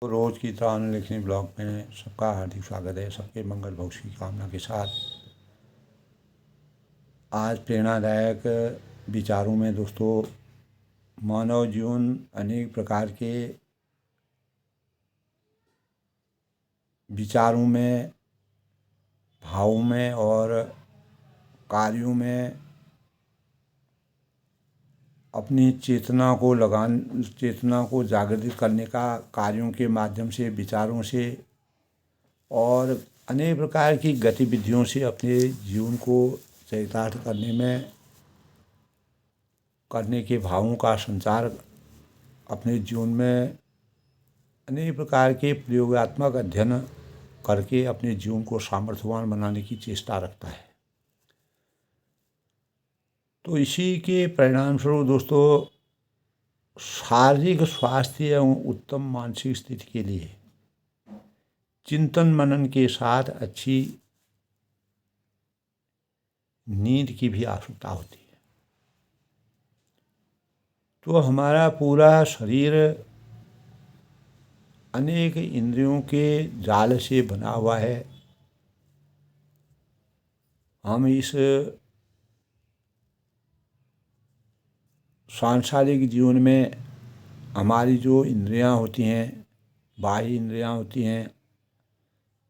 तो रोज़ की तरह अनुलेखनी ब्लॉग में सबका हार्दिक स्वागत है। सबके मंगल भविष्य की कामना के साथ आज प्रेरणादायक विचारों में दोस्तों, मानव जीवन अनेक प्रकार के विचारों में, भावों में और कार्यों में अपनी चेतना को जागृत करने का कार्यों के माध्यम से, विचारों से और अनेक प्रकार की गतिविधियों से अपने जीवन को चरितार्थ करने के भावों का संचार अपने जीवन में अनेक प्रकार के प्रयोगात्मक अध्ययन करके अपने जीवन को सामर्थ्यवान बनाने की चेष्टा रखता है। तो इसी के परिणाम स्वरूप दोस्तों, शारीरिक स्वास्थ्य एवं उत्तम मानसिक स्थिति के लिए चिंतन मनन के साथ अच्छी नींद की भी आवश्यकता होती है। तो हमारा पूरा शरीर अनेक इंद्रियों के जाल से बना हुआ है। हम इस सांसारिक जीवन में हमारी जो इंद्रियां होती हैं, बाह्य इंद्रियां होती हैं,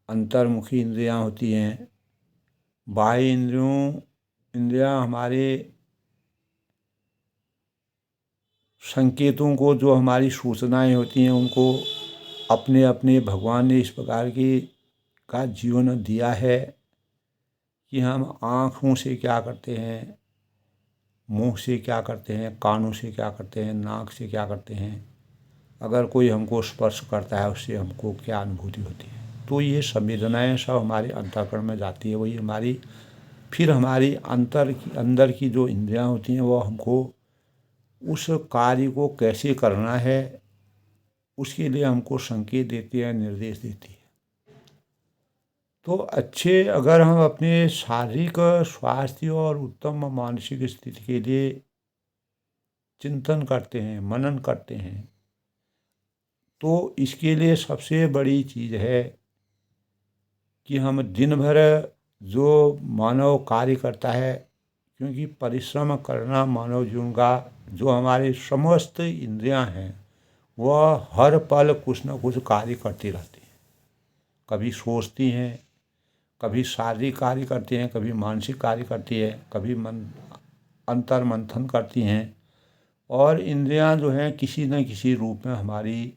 अंतर्मुखी इंद्रियां होती हैं। बाह्य इंद्रियां हमारे संकेतों को, जो हमारी सूचनाएं होती हैं, उनको अपने अपने भगवान ने इस प्रकार का जीवन दिया है कि हम आँखों से क्या करते हैं, मुंह से क्या करते हैं, कानों से क्या करते हैं, नाक से क्या करते हैं, अगर कोई हमको स्पर्श करता है उससे हमको क्या अनुभूति होती है। तो ये संवेदनाएं सब हमारे अंतःकरण में जाती है। वही हमारी अंदर की जो इंद्रियां होती हैं, वो हमको उस कार्य को कैसे करना है उसके लिए हमको संकेत देती है, निर्देश देती है। तो अगर हम अपने शारीरिक स्वास्थ्य और उत्तम मानसिक स्थिति के लिए चिंतन करते हैं, मनन करते हैं, तो इसके लिए सबसे बड़ी चीज़ है कि हम दिन भर जो मानव कार्य करता है, क्योंकि परिश्रम करना मानव जीवन का, जो हमारे समस्त इंद्रियां हैं वह हर पल कुछ न कुछ कार्य करती रहती हैं। कभी सोचती हैं, कभी शारीरिक कार्य करती हैं, कभी मानसिक कार्य करती है, कभी अंतर मंथन करती हैं। और इंद्रियां जो हैं किसी न किसी रूप में हमारी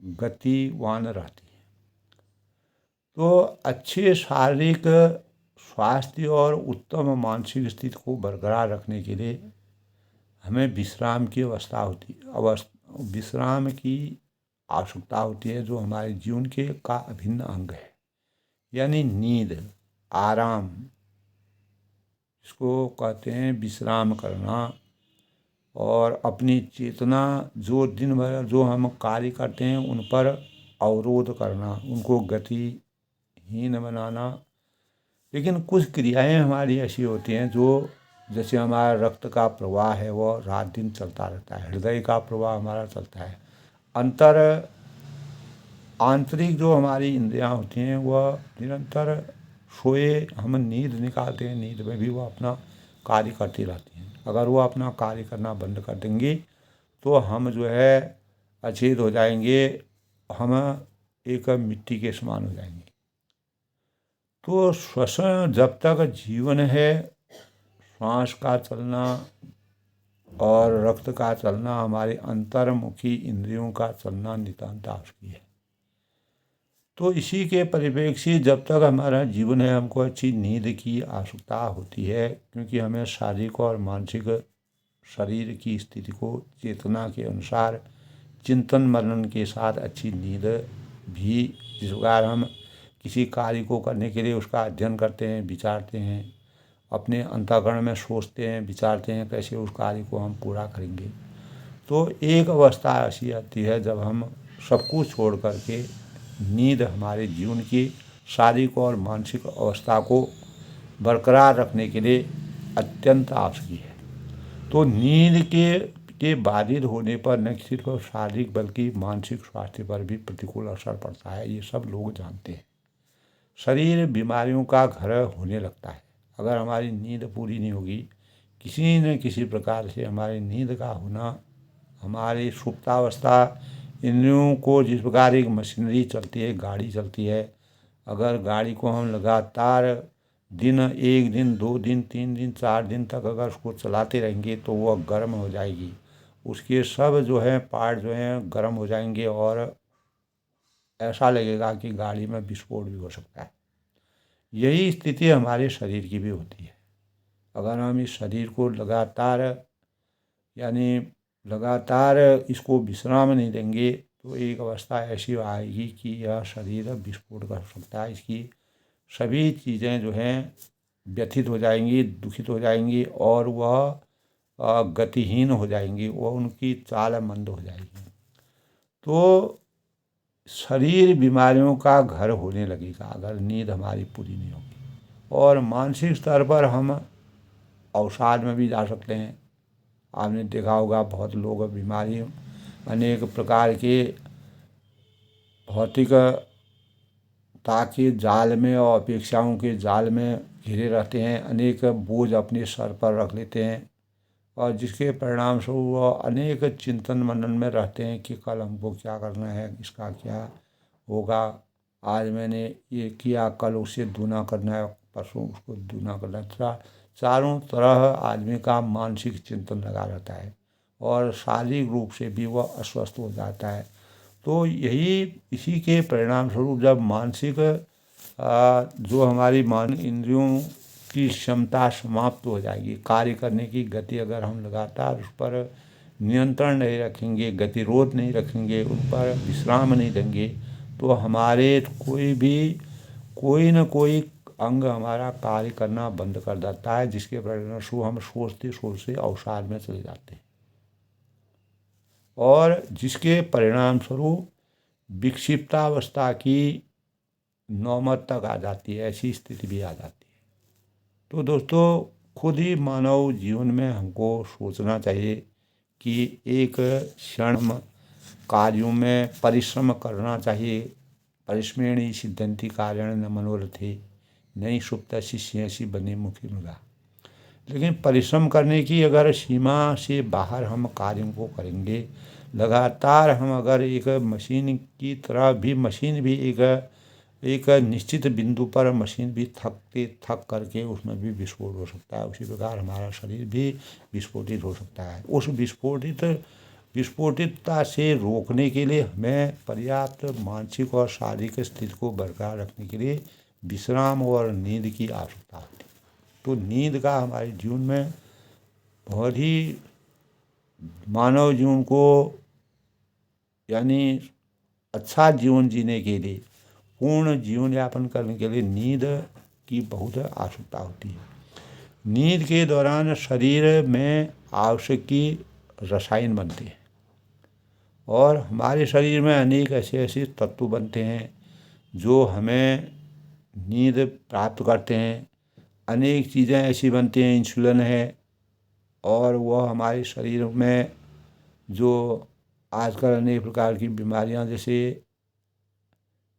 गतिवान रहती हैं। तो अच्छे शारीरिक स्वास्थ्य और उत्तम मानसिक स्थिति को बरकरार रखने के लिए हमें विश्राम की आवश्यकता होती है, जो हमारे जीवन का अभिन्न अंग है। यानी नींद, आराम, इसको कहते हैं विश्राम करना। और अपनी चेतना, जो दिन भर जो हम कार्य करते हैं उन पर अवरोध करना, उनको गतिहीन बनाना। लेकिन कुछ क्रियाएं हमारी ऐसी होती हैं जो, जैसे हमारा रक्त का प्रवाह है वो रात दिन चलता रहता है, हृदय का प्रवाह हमारा चलता है, आंतरिक जो हमारी इंद्रियां होती हैं वह निरंतर सोए, हम नींद निकालते हैं, नींद में भी वो अपना कार्य करती रहती हैं। अगर वो अपना कार्य करना बंद कर देंगी तो हम जो है अचेत हो जाएंगे, हम एक मिट्टी के समान हो जाएंगे। तो श्वसन जब तक जीवन है, श्वास का चलना और रक्त का चलना, हमारे अंतर्मुखी इंद्रियों का चलना नितांत आवश्यक है। तो इसी के परिप्रेक्ष्य जब तक हमारा जीवन है, हमको अच्छी नींद की आवश्यकता होती है, क्योंकि हमें शारीरिक और मानसिक शरीर की स्थिति को चेतना के अनुसार चिंतन मनन के साथ अच्छी नींद भी, जिस प्रकार हम किसी कार्य को करने के लिए उसका अध्ययन करते हैं, विचारते हैं, अपने अंतःकरण में सोचते हैं, विचारते हैं कैसे उस कार्य को हम पूरा करेंगे। तो एक अवस्था ऐसी आती है जब हम सब कुछ छोड़ करके नींद हमारे जीवन की शारीरिक और मानसिक अवस्था को बरकरार रखने के लिए अत्यंत आवश्यक है। तो नींद के बाधित होने पर न सिर्फ शारीरिक बल्कि मानसिक स्वास्थ्य पर भी प्रतिकूल असर पड़ता है। ये सब लोग जानते हैं। शरीर बीमारियों का घर होने लगता है। अगर हमारी नींद पूरी नहीं होगी, किसी न किसी प्रकार से हमारी नींद का होना, हमारी सुप्तावस्था, इंद्रियों को जिस प्रकार एक मशीनरी चलती है, गाड़ी चलती है, अगर गाड़ी को हम लगातार एक दिन 2 दिन 3 दिन 4 दिन तक अगर उसको चलाते रहेंगे तो वह गर्म हो जाएगी। उसके सब जो है पार्ट जो हैं गर्म हो जाएंगे और ऐसा लगेगा कि गाड़ी में विस्फोट भी हो सकता है। यही स्थिति हमारे शरीर की भी होती है। अगर हम इस शरीर को लगातार इसको विश्राम नहीं देंगे तो एक अवस्था ऐसी आएगी कि यह शरीर विस्फोट कर सकता है। इसकी सभी चीज़ें जो हैं व्यथित हो जाएंगी, दुखित हो जाएंगी और वह गतिहीन हो जाएंगी, वह उनकी चाल मंद हो जाएगी। तो शरीर बीमारियों का घर होने लगेगा अगर नींद हमारी पूरी नहीं होगी। और मानसिक स्तर पर हम अवसाद में भी जा सकते हैं। आपने देखा होगा बहुत लोग बीमारी अनेक प्रकार के भौतिकता के जाल में और अपेक्षाओं के जाल में घिरे रहते हैं। अनेक बोझ अपने सर पर रख लेते हैं और जिसके परिणाम स्वरूप वह अनेक चिंतन मनन में रहते हैं कि कल हमको क्या करना है, इसका क्या होगा, आज मैंने ये किया, कल उससे दूना करना है, परसों उसको दूना करना है। चारों तरह आदमी का मानसिक चिंतन लगा रहता है और शारीरिक रूप से भी वह अस्वस्थ हो जाता है। तो इसी के परिणाम स्वरूप जब मानसिक जो हमारी इंद्रियों की क्षमता समाप्त हो जाएगी, कार्य करने की गति अगर हम लगातार उस पर नियंत्रण नहीं रखेंगे, गतिरोध नहीं रखेंगे, उन पर विश्राम नहीं देंगे, तो हमारे कोई न कोई अंग हमारा कार्य करना बंद कर देता है, जिसके परिणामस्वरूप हम सोचते अवसाद में चले जाते हैं और जिसके परिणाम स्वरूप विक्षिप्तावस्था की नौबत तक आ जाती है, ऐसी स्थिति भी आ जाती है। तो दोस्तों, खुद ही मानव जीवन में हमको सोचना चाहिए कि एक क्षण कार्यों में परिश्रम करना चाहिए। परिश्रमेण सिद्धन्ति कार्याणि न मनोरथे नई सुप्त शिष्यसि बने मुखी मृगा। लेकिन परिश्रम करने की अगर सीमा से बाहर हम कार्यों को करेंगे, लगातार हम अगर एक मशीन की तरह भी, मशीन भी एक निश्चित बिंदु पर मशीन भी थक करके उसमें भी विस्फोट हो सकता है। उसी प्रकार हमारा शरीर भी विस्फोटित हो सकता है। उस विस्फोटितता से रोकने के लिए हमें पर्याप्त मानसिक और शारीरिक स्थिति को बरकरार रखने के लिए विश्राम और नींद की आवश्यकता होती है। तो नींद का हमारे जीवन में बहुत ही, मानव जीवन को यानी अच्छा जीवन जीने के लिए, पूर्ण जीवन यापन करने के लिए नींद की बहुत आवश्यकता होती है। नींद के दौरान शरीर में आवश्यक रसायन बनते हैं और हमारे शरीर में अनेक ऐसे तत्व बनते हैं जो हमें नींद प्राप्त करते हैं। अनेक चीज़ें ऐसी बनती हैं, इंसुलिन है, और वह हमारे शरीर में जो आजकल अनेक प्रकार की बीमारियां जैसे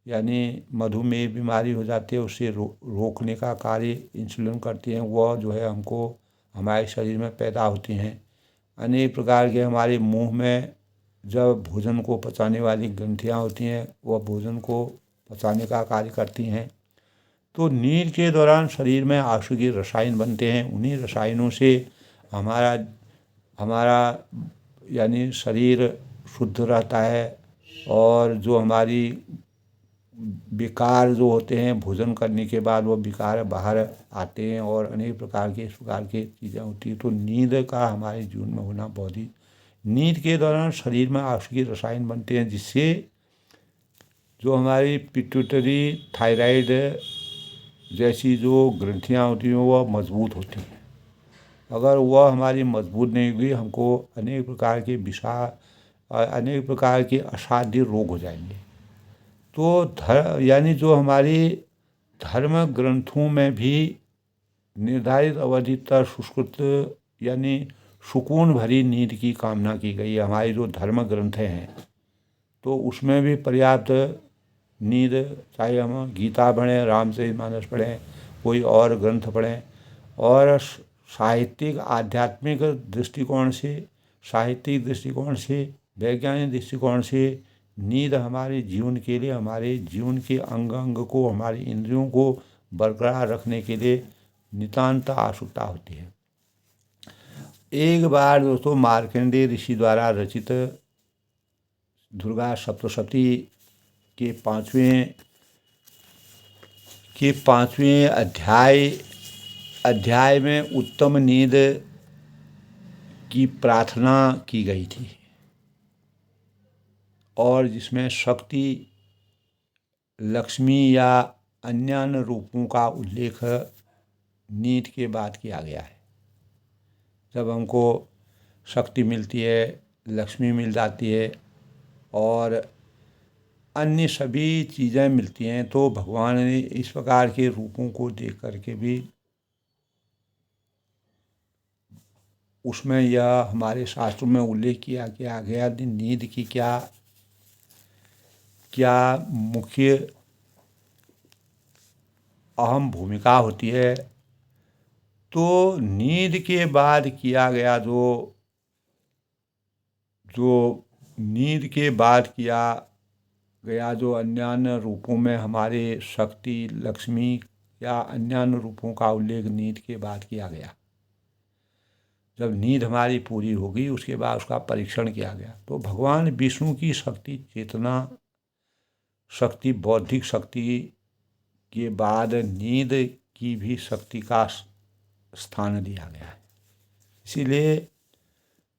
यानी मधुमेह बीमारी हो जाती है, उससे रोकने का कार्य इंसुलिन करती हैं। वह जो है हमको हमारे शरीर में पैदा होती हैं। अनेक प्रकार के हमारे मुंह में जब भोजन को पचाने वाली ग्रंथियां होती हैं, वह भोजन को पचाने का कार्य करती हैं। तो नींद के दौरान शरीर में आवश्यक रसायन बनते हैं। उन्हीं रसायनों से हमारा यानी शरीर शुद्ध रहता है और जो हमारी विकार जो होते हैं भोजन करने के बाद, वो विकार बाहर आते हैं और अनेक प्रकार के इस प्रकार की चीज़ें होती हैं। तो नींद का हमारे जीवन में होना बहुत ही, नींद के दौरान शरीर में आवश्यक रसायन बनते हैं जिससे जो हमारी पिट्यूटरी, थायराइड जैसी जो ग्रंथियाँ होती हैं वह मजबूत होती हैं। अगर वह हमारी मजबूत नहीं हुई, हमको अनेक प्रकार के असाध्य रोग हो जाएंगे। तो यानी जो हमारी धर्म ग्रंथों में भी निर्धारित अवधि तक सुश्रुत यानी सुकून भरी नींद की कामना की गई। हमारी जो धर्म ग्रंथ हैं तो उसमें भी पर्याप्त नींद, चाहे हम गीता पढ़ें, रामचरितमानस पढ़ें, कोई और ग्रंथ पढ़ें, और साहित्यिक आध्यात्मिक दृष्टिकोण से, साहित्यिक दृष्टिकोण से, वैज्ञानिक दृष्टिकोण से नींद हमारे जीवन के लिए, हमारे जीवन के अंग अंग को, हमारी इंद्रियों को बरकरार रखने के लिए नितांत आवश्यकता होती है। एक बार दोस्तों मार्कंडेय ऋषि द्वारा रचित दुर्गा सप्तशती के पांचवें अध्याय में उत्तम नींद की प्रार्थना की गई थी, और जिसमें शक्ति, लक्ष्मी या अन्य रूपों का उल्लेख नींद के बाद किया गया है। जब हमको शक्ति मिलती है, लक्ष्मी मिल जाती है और अन्य सभी चीज़ें मिलती हैं, तो भगवान ने इस प्रकार के रूपों को देख करके भी उसमें यह हमारे शास्त्रों में उल्लेख किया गया नींद की क्या मुख्य अहम भूमिका होती है। तो नींद के बाद किया गया जो अन्य रूपों में हमारे शक्ति, लक्ष्मी या अन्य रूपों का उल्लेख नींद के बाद किया गया। जब नींद हमारी पूरी होगी उसके बाद उसका परीक्षण किया गया, तो भगवान विष्णु की शक्ति, चेतना शक्ति, बौद्धिक शक्ति के बाद नींद की भी शक्ति का स्थान दिया गया है। इसीलिए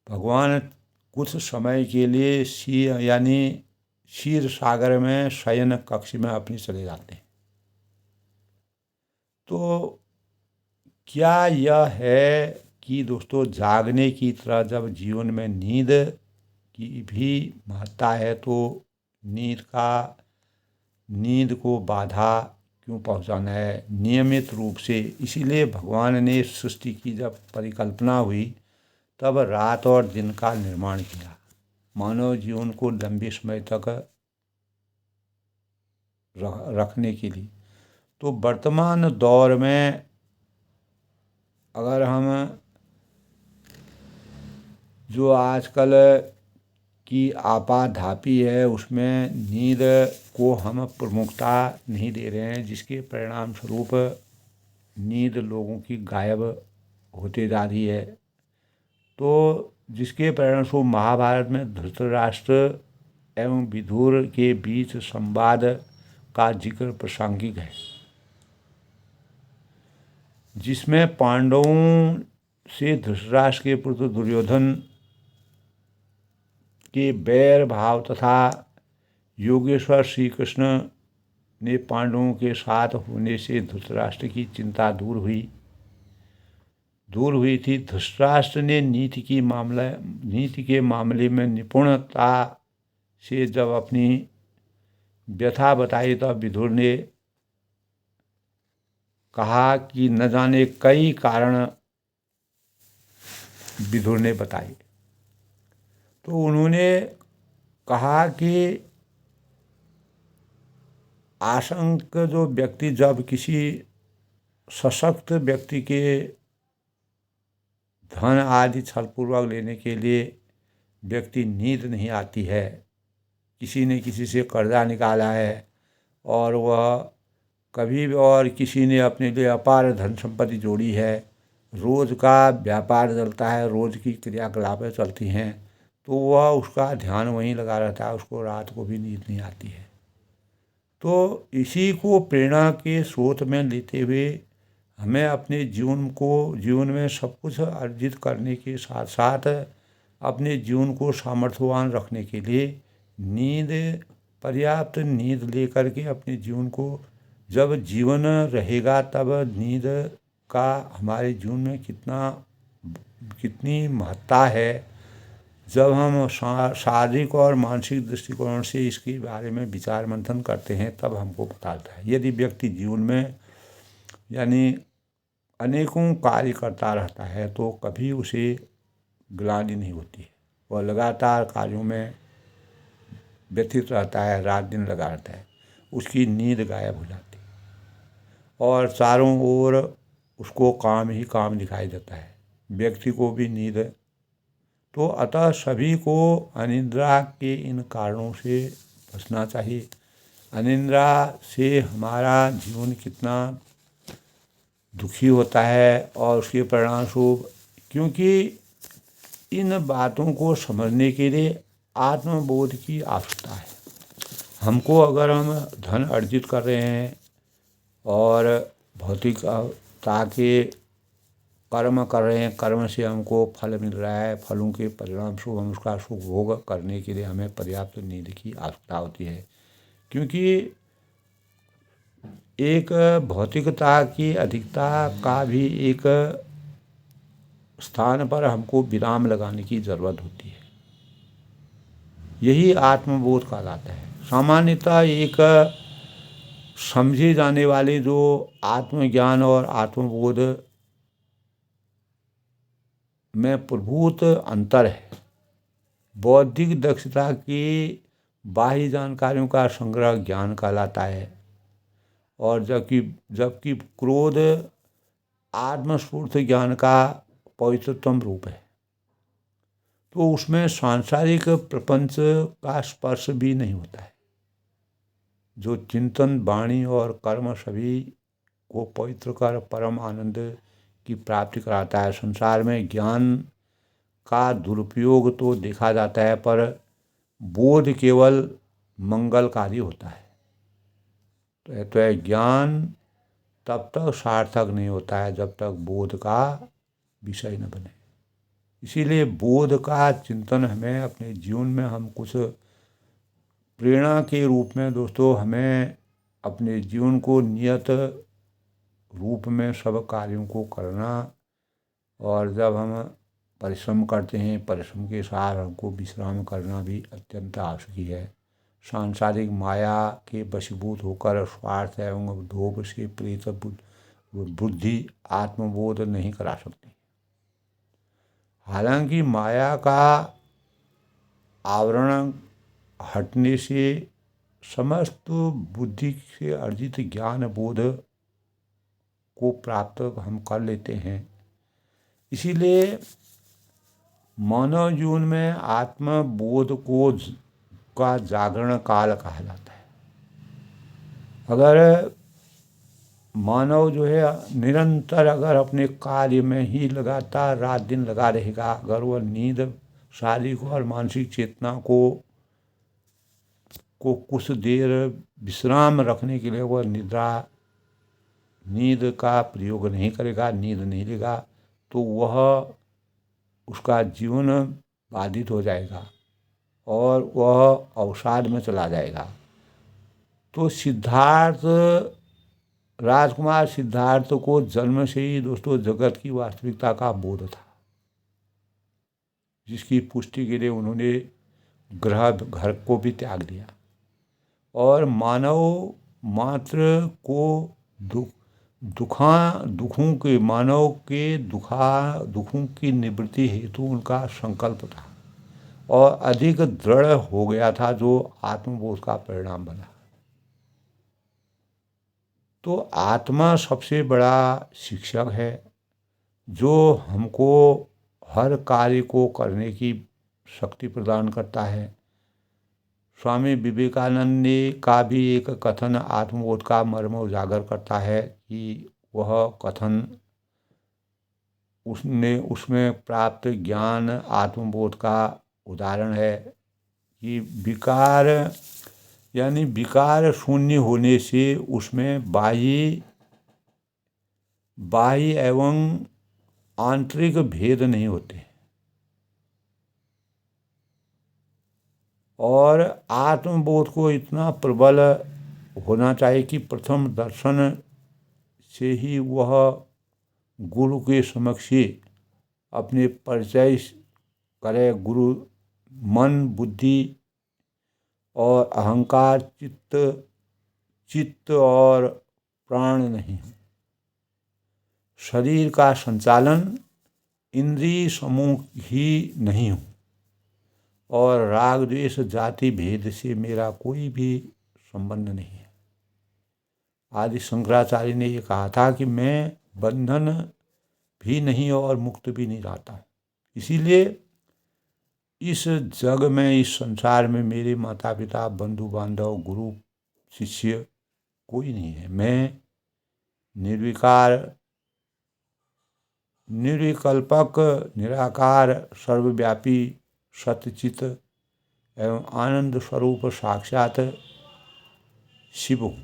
भगवान कुछ समय के लिए क्षीर सागर में शयन कक्ष में अपनी चले जाते हैं। तो क्या यह है कि दोस्तों जागने की तरह जब जीवन में नींद की भी महत्ता है, तो नींद को बाधा क्यों पहुंचाना है नियमित रूप से। इसीलिए भगवान ने सृष्टि की जब परिकल्पना हुई तब रात और दिन का निर्माण किया, मानव जीवन को लंबे समय तक रखने के लिए। तो वर्तमान दौर में अगर हम जो आजकल की आपाधापी है उसमें नींद को हम प्रमुखता नहीं दे रहे हैं, जिसके परिणाम स्वरूप नींद लोगों की गायब होते जा रही है। तो जिसके परिणाम स्वरूप महाभारत में धृतराष्ट्र एवं विदुर के बीच संवाद का जिक्र प्रासंगिक है, जिसमें पांडवों से धृतराष्ट्र के पुत्र दुर्योधन के बैर भाव तथा योगेश्वर श्री कृष्ण ने पांडवों के साथ होने से धृतराष्ट्र की चिंता दूर हुई थी। धृतराष्ट्र ने नीति के मामले में निपुणता से जब अपनी व्यथा बताई तब विदुर ने कहा कि न जाने कई कारण विदुर ने बताए। तो उन्होंने कहा कि आशंक जो व्यक्ति जब किसी सशक्त व्यक्ति के धन आदि छलपूर्वक लेने के लिए व्यक्ति नींद नहीं आती है, किसी ने किसी से कर्जा निकाला है और वह कभी भी, और किसी ने अपने लिए अपार धन संपत्ति जोड़ी है, रोज़ का व्यापार चलता है, रोज़ की क्रियाकलापें चलती हैं, तो वह उसका ध्यान वहीं लगा रहता है, उसको रात को भी नींद नहीं आती है। तो इसी को प्रेरणा के स्रोत में लेते हुए हमें अपने जीवन में सब कुछ अर्जित करने के साथ साथ अपने जीवन को सामर्थ्यवान रखने के लिए पर्याप्त नींद लेकर के अपने जीवन को, जब जीवन रहेगा तब नींद का हमारे जीवन में कितनी महत्ता है, जब हम शारीरिक और मानसिक दृष्टिकोण से इसके बारे में विचार मंथन करते हैं तब हमको पता चलता है। यदि व्यक्ति जीवन में अनेकों कार्य करता रहता है तो कभी उसे ग्लानि नहीं होती है। वह लगातार कार्यों में व्यथित रहता है, रात दिन लगा रहता है। उसकी नींद गायब हो जाती है और चारों ओर उसको काम ही काम दिखाई देता है। व्यक्ति को भी नींद। तो अतः सभी को अनिद्रा के इन कारणों से बचना चाहिए। अनिद्रा से हमारा जीवन कितना दुखी होता है और उसके परिणाम स्वरूप, क्योंकि इन बातों को समझने के लिए आत्मबोध की आवश्यकता है। हमको अगर हम धन अर्जित कर रहे हैं और भौतिकता के कर्म कर रहे हैं, कर्म से हमको फल मिल रहा है, फलों के परिणाम स्वरूप हम उसका सुख भोग करने के लिए हमें पर्याप्त नींद की आवश्यकता होती है। क्योंकि एक भौतिकता की अधिकता का भी एक स्थान पर हमको विराम लगाने की ज़रूरत होती है। यही आत्मबोध कहलाता है। सामान्यतः एक समझे जाने वाले जो आत्मज्ञान और आत्मबोध में प्रभूत अंतर है। बौद्धिक दक्षता की बाह्य जानकारियों का संग्रह ज्ञान कहलाता है, और जबकि क्रोध आत्मस्फूर्त ज्ञान का पवित्रतम रूप है। तो उसमें सांसारिक प्रपंच का स्पर्श भी नहीं होता है। जो चिंतन, वाणी और कर्म सभी को पवित्र कर परम आनंद की प्राप्ति कराता है। संसार में ज्ञान का दुरुपयोग तो देखा जाता है, पर बोध केवल मंगलकारी होता है। तो ज्ञान तब तक सार्थक नहीं होता है जब तक बोध का विषय न बने। इसीलिए बोध का चिंतन हमें अपने जीवन में, हम कुछ प्रेरणा के रूप में दोस्तों, हमें अपने जीवन को नियत रूप में सब कार्यों को करना, और जब हम परिश्रम करते हैं, परिश्रम के साथ हमको विश्राम करना भी अत्यंत आवश्यक है। सांसारिक माया के वशीभूत होकर स्वार्थ एवं लोभ से प्रेरित बुद्धि आत्मबोध नहीं करा सकती। हालांकि माया का आवरण हटने से समस्त बुद्धि से अर्जित ज्ञान बोध को प्राप्त हम कर लेते हैं। इसीलिए मानव जीवन में आत्मबोध का जागरण काल कहा जाता है। अगर मानव जो है निरंतर अगर अपने कार्य में ही लगातार रात दिन लगा रहेगा, अगर वह नींद, शारीरिक और मानसिक चेतना को कुछ देर विश्राम रखने के लिए वह नींद का प्रयोग नहीं करेगा, नींद नहीं लेगा, तो वह उसका जीवन बाधित हो जाएगा और वह अवसाद में चला जाएगा। तो राजकुमार सिद्धार्थ को जन्म से ही दोस्तों जगत की वास्तविकता का बोध था, जिसकी पुष्टि के लिए उन्होंने घर को भी त्याग दिया और मानव मात्र को दुखों की निवृत्ति हेतु उनका संकल्प था और अधिक दृढ़ हो गया था, जो आत्मबोध का परिणाम बना। तो आत्मा सबसे बड़ा शिक्षक है, जो हमको हर कार्य को करने की शक्ति प्रदान करता है। स्वामी विवेकानंद का भी एक कथन आत्मबोध का मर्म उजागर करता है कि वह कथन उसमें प्राप्त ज्ञान आत्मबोध का उदाहरण है कि विकार शून्य होने से उसमें बाह्य एवं आंतरिक भेद नहीं होते और आत्मबोध को इतना प्रबल होना चाहिए कि प्रथम दर्शन से ही वह गुरु के समक्ष अपने परिचय करे। गुरु मन, बुद्धि और अहंकार, चित्त और प्राण नहीं, शरीर का संचालन इंद्रिय समूह ही नहीं हूँ और राग द्वेष जाति भेद से मेरा कोई भी संबंध नहीं है। आदि शंकराचार्य ने ये कहा था कि मैं बंधन भी नहीं और मुक्त भी नहीं रहता हूँ। इसीलिए इस जग में, इस संसार में मेरे माता पिता, बंधु बांधव, गुरु शिष्य कोई नहीं है। मैं निर्विकार, निर्विकल्पक, निराकार, सर्वव्यापी, सत्यचित एवं आनंद स्वरूप साक्षात शिव हूँ।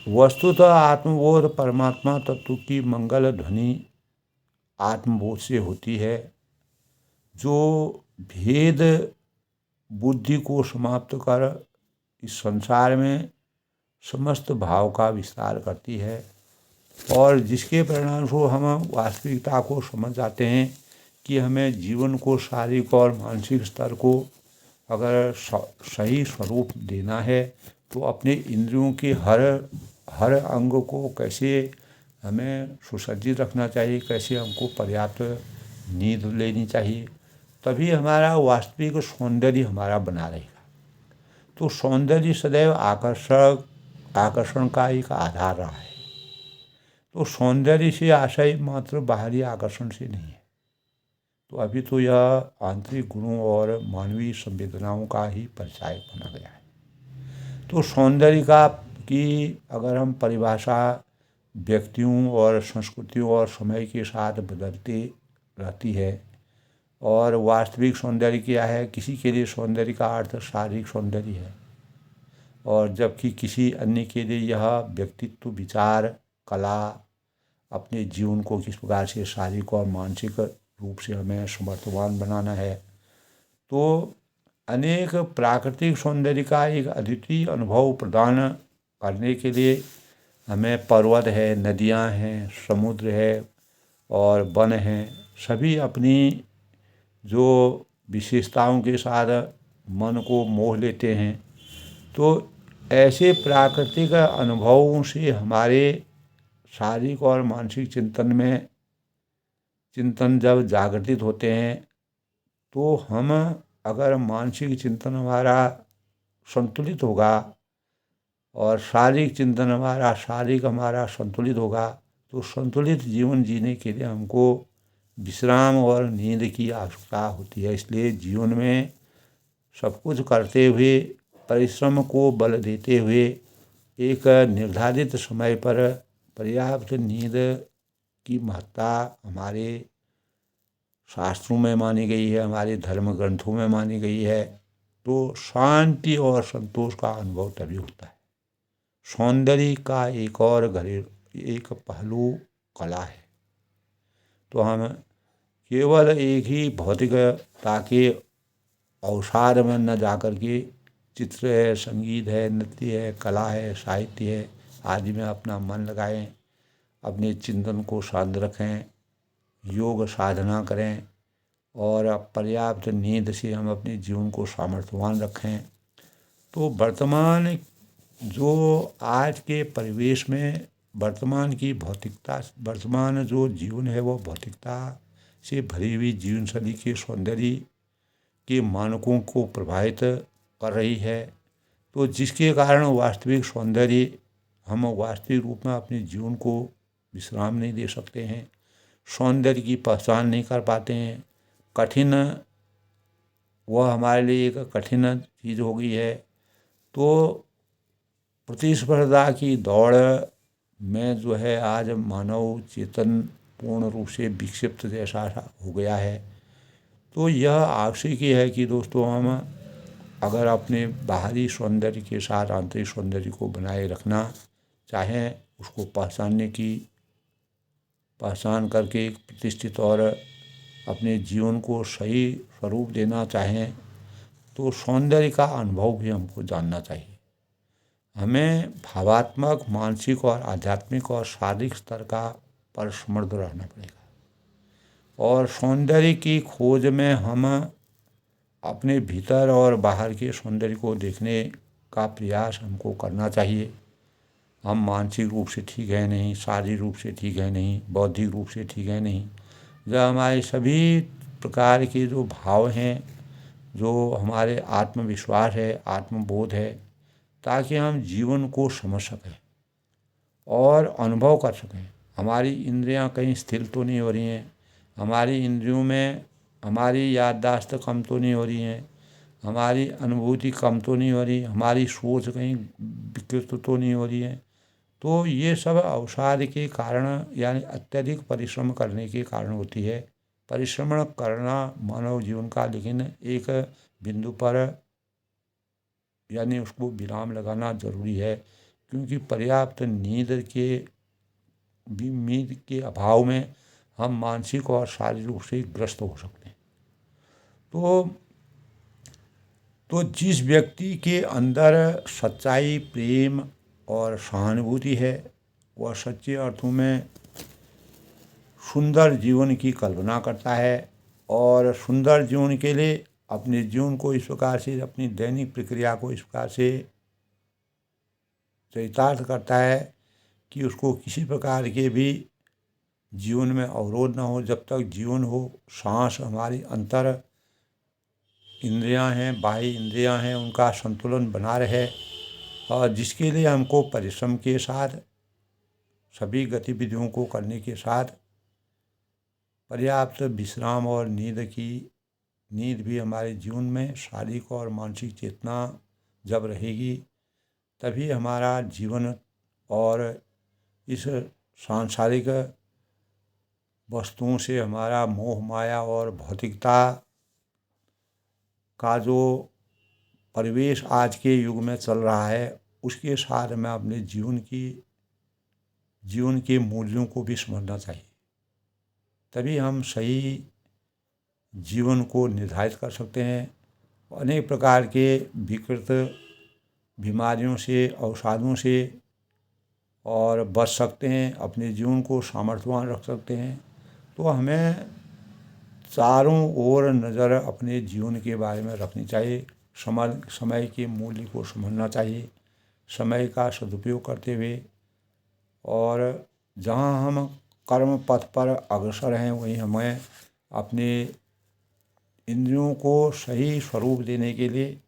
वस्तुतः आत्मबोध परमात्मा तत्व की मंगल ध्वनि आत्मबोध से होती है, जो भेद बुद्धि को समाप्त कर इस संसार में समस्त भाव का विस्तार करती है और जिसके परिणामस्वरूप हम वास्तविकता को समझ जाते हैं कि हमें जीवन को शारीरिक और मानसिक स्तर को अगर सही स्वरूप देना है तो अपने इंद्रियों के हर अंग को कैसे हमें सुसज्जित रखना चाहिए, कैसे हमको पर्याप्त नींद लेनी चाहिए, तभी हमारा वास्तविक सौंदर्य हमारा बना रहेगा। तो सौंदर्य सदैव आकर्षण का एक आधार रहा है। तो सौंदर्य से आशय मात्र बाहरी आकर्षण से नहीं है। तो अभी तो यह आंतरिक गुणों और मानवीय संवेदनाओं का ही परिचायक बना गया है। तो सौंदर्य की अगर हम परिभाषा व्यक्तियों और संस्कृतियों और समय के साथ बदलती रहती है। और वास्तविक सौंदर्य क्या है? किसी के लिए सौंदर्य का अर्थ शारीरिक सौंदर्य है और जबकि किसी अन्य के लिए यह व्यक्तित्व, विचार, कला, अपने जीवन को किस प्रकार से शारीरिक और मानसिक रूप से हमें समर्थवान बनाना है। तो अनेक प्राकृतिक सौंदर्य का एक अद्वितीय अनुभव प्रदान करने के लिए हमें पर्वत है, नदियाँ हैं, समुद्र है और वन हैं, सभी अपनी जो विशेषताओं के साथ मन को मोह लेते हैं। तो ऐसे प्राकृतिक अनुभवों से हमारे शारीरिक और मानसिक चिंतन जब जागृत होते हैं तो हम अगर मानसिक चिंतन हमारा संतुलित होगा और शारीरिक चिंतन हमारा संतुलित होगा तो संतुलित जीवन जीने के लिए हमको विश्राम और नींद की आवश्यकता होती है। इसलिए जीवन में सब कुछ करते हुए, परिश्रम को बल देते हुए एक निर्धारित समय पर पर्याप्त नींद की महत्ता हमारे शास्त्रों में मानी गई है, हमारे धर्म ग्रंथों में मानी गई है। तो शांति और संतोष का अनुभव तभी होता है। सौंदर्य का एक पहलू कला है। तो हम केवल एक ही भौतिकता के अवसाद में न जाकर के चित्र है, संगीत है, नृत्य है, कला है, साहित्य है आदि में अपना मन लगाएं, अपने चिंतन को शांत रखें, योग साधना करें और पर्याप्त नींद से हम अपने जीवन को सामर्थ्यवान रखें। तो वर्तमान आज के परिवेश में वर्तमान जो जीवन है वो भौतिकता से भरी हुई जीवनशैली के सौंदर्य के मानकों को प्रभावित कर रही है। तो जिसके कारण हम वास्तविक रूप में अपने जीवन को विश्राम नहीं दे सकते हैं, सौंदर्य की पहचान नहीं कर पाते हैं। वह हमारे लिए एक कठिन चीज़ हो गई है। तो प्रतिस्पर्धा की दौड़ में जो है आज मानव चेतन पूर्ण रूप से विक्षिप्त जैसा हो गया है। तो यह आवश्यक है कि दोस्तों हम अगर अपने बाहरी सौंदर्य के साथ आंतरिक सौंदर्य को बनाए रखना चाहें, उसको पहचान करके एक प्रतिष्ठित और अपने जीवन को सही स्वरूप देना चाहें तो सौंदर्य का अनुभव भी हमको जानना चाहिए। हमें भावात्मक, मानसिक और आध्यात्मिक और शारीरिक स्तर पर समृद्ध रहना पड़ेगा और सौंदर्य की खोज में हम अपने भीतर और बाहर के सौंदर्य को देखने का प्रयास हमको करना चाहिए। हम मानसिक रूप से ठीक है नहीं, शारीरिक रूप से ठीक है नहीं, बौद्धिक रूप से ठीक है नहीं, जब हमारे सभी प्रकार के जो भाव हैं, जो हमारे आत्मविश्वास है, आत्मबोध है, ताकि हम जीवन को समझ सकें और अनुभव कर सकें। हमारी इंद्रियां कहीं स्थिर तो नहीं हो रही हैं, हमारी इंद्रियों में हमारी याददाश्त कम तो नहीं हो रही हैं, हमारी अनुभूति कम तो नहीं हो रही, हमारी सोच कहीं विकृत तो नहीं हो रही है। तो ये सब अवसाद के कारण यानी अत्यधिक परिश्रम करने के कारण होती है। परिश्रम करना मानव जीवन का, लेकिन एक बिंदु पर यानी उसको विराम लगाना जरूरी है, क्योंकि पर्याप्त नींद के अभाव में हम मानसिक और शारीरिक रूप से ग्रस्त हो सकते हैं। तो जिस व्यक्ति के अंदर सच्चाई, प्रेम और सहानुभूति है, वह सच्चे अर्थों में सुंदर जीवन की कल्पना करता है और सुंदर जीवन के लिए अपने जीवन को इस प्रकार से, अपनी दैनिक प्रक्रिया को इस प्रकार से चरितार्थ करता है कि उसको किसी प्रकार के भी जीवन में अवरोध ना हो। जब तक जीवन हो, सांस, हमारी अंतर इंद्रियां हैं, बाह्य इंद्रियां हैं, उनका संतुलन बना रहे, और जिसके लिए हमको परिश्रम के साथ सभी गतिविधियों को करने के साथ पर्याप्त विश्राम और नींद भी हमारे जीवन में शारीरिक और मानसिक चेतना जब रहेगी, तभी हमारा जीवन और इस सांसारिक वस्तुओं से हमारा मोह माया और भौतिकता का जो परिवेश आज के युग में चल रहा है, उसके साथ में अपने जीवन के मूल्यों को भी समझना चाहिए। तभी हम सही जीवन को निर्धारित कर सकते हैं। अनेक प्रकार के विकृत बीमारियों से, अवसादों से और बच सकते हैं, अपने जीवन को सामर्थ्यवान रख सकते हैं। तो हमें चारों ओर नज़र अपने जीवन के बारे में रखनी चाहिए। समय के मूल्य को समझना चाहिए, समय का सदुपयोग करते हुए, और जहाँ हम कर्म पथ पर अग्रसर हैं, वहीं हमें अपने इंद्रियों को सही स्वरूप देने के लिए,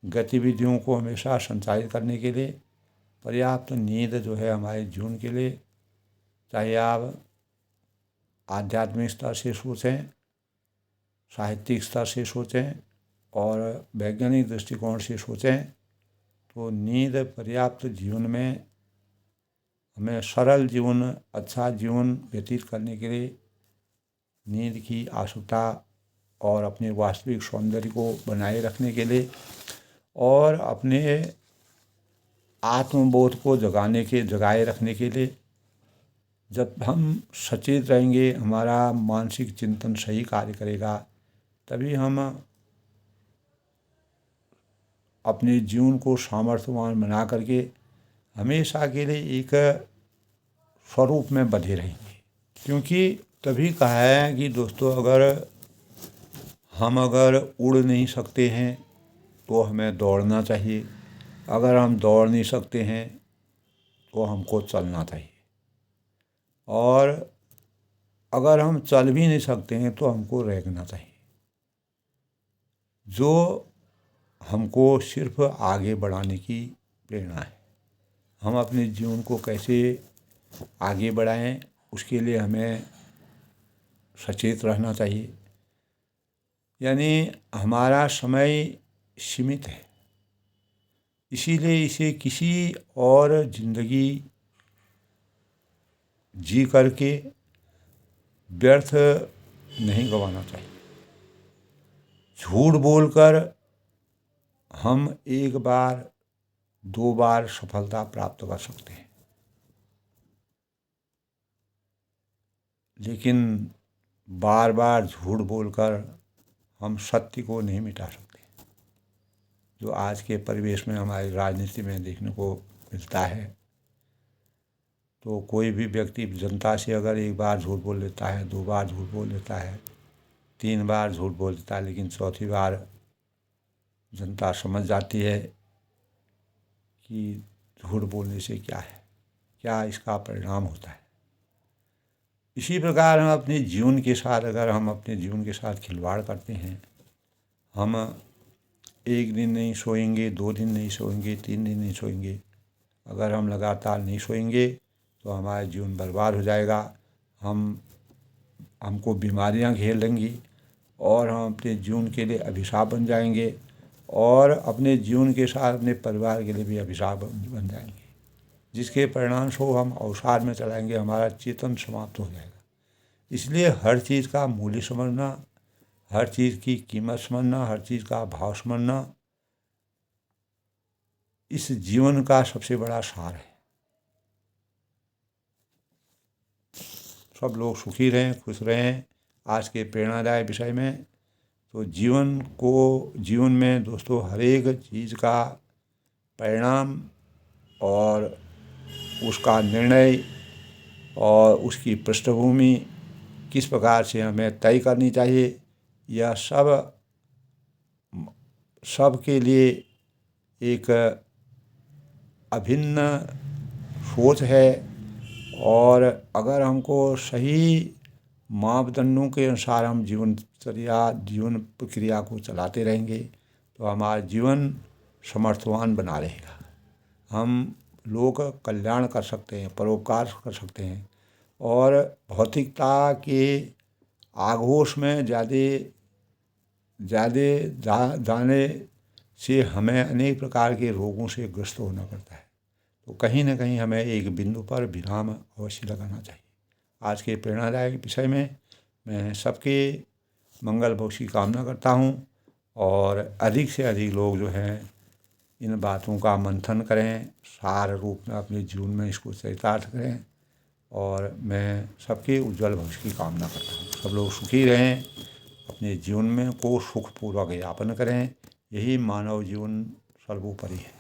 गतिविधियों को हमेशा संचालित करने के लिए पर्याप्त नींद जो है हमारे जीवन के लिए, चाहे आप आध्यात्मिक स्तर से सोचें, साहित्यिक स्तर से सोचें और वैज्ञानिक दृष्टिकोण से सोचें, तो नींद पर्याप्त जीवन में हमें सरल जीवन, अच्छा जीवन व्यतीत करने के लिए नींद की आवश्यकता, और अपने वास्तविक सौंदर्य को बनाए रखने के लिए और अपने आत्मबोध को जगाए रखने के लिए, जब हम सचेत रहेंगे, हमारा मानसिक चिंतन सही कार्य करेगा, तभी हम अपने जीवन को सामर्थ्यवान बना करके हमेशा के लिए एक स्वरूप में बंधे रहेंगे। क्योंकि तभी कहा है कि दोस्तों, अगर उड़ नहीं सकते हैं तो हमें दौड़ना चाहिए, अगर हम दौड़ नहीं सकते हैं तो हमको चलना चाहिए, और अगर हम चल भी नहीं सकते हैं तो हमको रेंगना चाहिए, जो हमको सिर्फ आगे बढ़ाने की प्रेरणा है। हम अपने जीवन को कैसे आगे बढ़ाएं, उसके लिए हमें सचेत रहना चाहिए। यानी हमारा समय सीमित है, इसीलिए इसे किसी और जिंदगी जी करके व्यर्थ नहीं गंवाना चाहिए। झूठ बोलकर हम एक बार, दो बार सफलता प्राप्त कर सकते हैं, लेकिन बार बार झूठ बोलकर हम सत्य को नहीं मिटा सकते, जो आज के परिवेश में हमारी राजनीति में देखने को मिलता है। तो कोई भी व्यक्ति जनता से अगर एक बार झूठ बोल लेता है, दो बार झूठ बोल लेता है, तीन बार झूठ बोल देता है, लेकिन चौथी बार जनता समझ जाती है कि झूठ बोलने से क्या है, क्या इसका परिणाम होता है। इसी प्रकार हम अपने जीवन के साथ, अगर हम अपने जीवन के साथ खिलवाड़ करते हैं, हम एक दिन नहीं सोएंगे, 2 दिन नहीं सोएंगे, 3 दिन नहीं सोएंगे, अगर हम लगातार नहीं सोएंगे तो हमारा जीवन बर्बाद हो जाएगा। हमको बीमारियां घेर लेंगी और हम अपने जीवन के लिए अभिशाप बन जाएंगे और अपने जीवन के साथ अपने परिवार के लिए भी अभिशाप बन जाएंगे, जिसके परिणाम स्वरूप हम अवसाद में चलाएंगे, हमारा चेतन समाप्त हो जाएगा। इसलिए हर चीज़ का मूल्य समझना, हर चीज़ की कीमत समझना, हर चीज़ का भाव समझना इस जीवन का सबसे बड़ा सार है। सब लोग सुखी रहें, खुश रहें। आज के प्रेरणादायक विषय में तो जीवन में दोस्तों हर एक चीज़ का परिणाम और उसका निर्णय और उसकी पृष्ठभूमि किस प्रकार से हमें तय करनी चाहिए, यह सब के लिए एक अभिन्न सोच है। और अगर हमको सही मापदंडों के अनुसार हम जीवन प्रक्रिया को चलाते रहेंगे तो हमारा जीवन समर्थवान बना रहेगा। हम लोगों का कल्याण कर सकते हैं, परोपकार कर सकते हैं और भौतिकता के आघोष में जाने से हमें अनेक प्रकार के रोगों से ग्रस्त होना पड़ता है। तो कहीं ना कहीं हमें एक बिंदु पर विराम अवश्य लगाना चाहिए। आज के प्रेरणादायक विषय में मैं सबके मंगल भविष्य की कामना करता हूँ और अधिक से अधिक लोग जो हैं इन बातों का मंथन करें, सार रूप में अपने जीवन में इसको चरितार्थ करें और मैं सबके उज्जवल भविष्य की कामना करता हूँ। सब लोग सुखी रहें, अपने जीवन में को सुखपूर्वक यापन करें, यही मानव जीवन सर्वोपरि है।